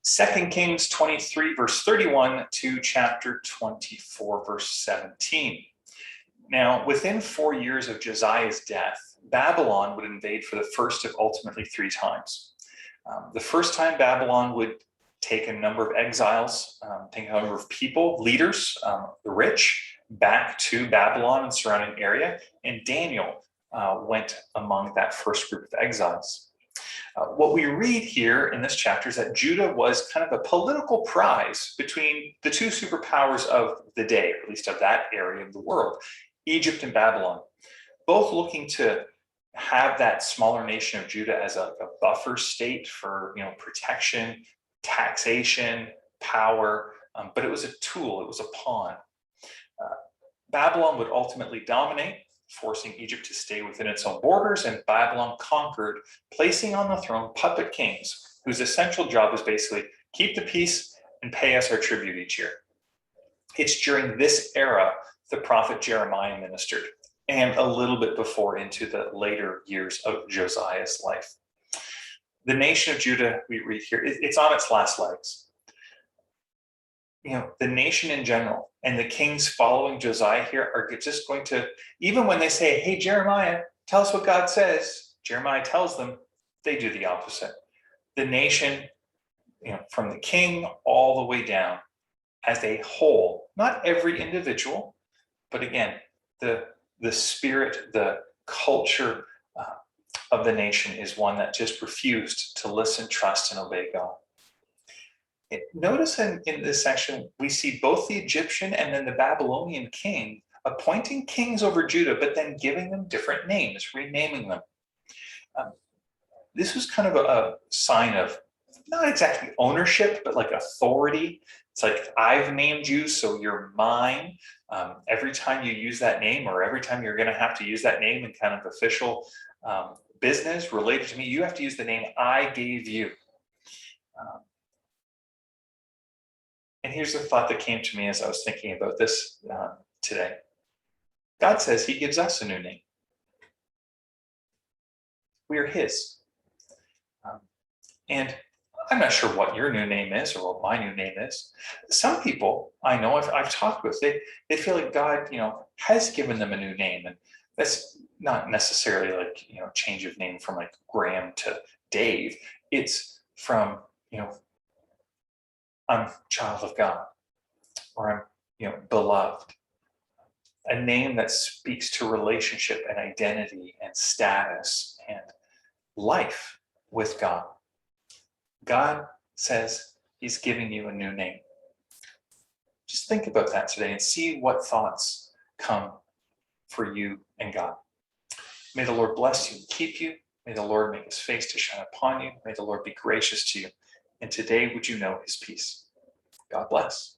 2 Kings 23, verse 31 to chapter 24, verse 17. Now, within 4 years of Josiah's death, Babylon would invade for the first of ultimately 3 times. The first time, Babylon would take a number of exiles, take a number of people, leaders, the rich, back to Babylon and surrounding area, and Daniel went among that first group of exiles. What we read here in this chapter is that Judah was kind of a political prize between the 2 superpowers of the day, or at least of that area of the world, Egypt and Babylon, both looking to have that smaller nation of Judah as a buffer state for protection, taxation, power, but it was a tool, it was a pawn. Babylon would ultimately dominate, forcing Egypt to stay within its own borders, and Babylon conquered, placing on the throne puppet kings, whose essential job was basically keep the peace and pay us our tribute each year. It's during this era the prophet Jeremiah ministered, and a little bit before into the later years of Josiah's life. The nation of Judah, we read here, it's on its last legs. The nation in general and the kings following Josiah here are just going to, even when they say, hey, Jeremiah, tell us what God says, Jeremiah tells them, they do the opposite. The nation, from the king all the way down as a whole, not every individual, but again, the spirit, the culture of the nation is one that just refused to listen, trust, and obey God. Notice in this section, we see both the Egyptian and then the Babylonian king appointing kings over Judah, but then giving them different names, renaming them. This was kind of a sign of not exactly ownership, but like authority. It's like, I've named you, so you're mine. Every time you use that name, or every time you're going to have to use that name in kind of official business related to me, you have to use the name I gave you. And here's the thought that came to me as I was thinking about this today. God says he gives us a new name. We are his. And I'm not sure what your new name is or what my new name is. Some people I know I've talked with, they feel like God, has given them a new name. And that's not necessarily like, change of name from like Graham to Dave. It's from, I'm child of God, or I'm, beloved. A name that speaks to relationship and identity and status and life with God. God says he's giving you a new name. Just think about that today and see what thoughts come for you and God. May the Lord bless you and keep you. May the Lord make his face to shine upon you. May the Lord be gracious to you. And today would you know his peace. God bless.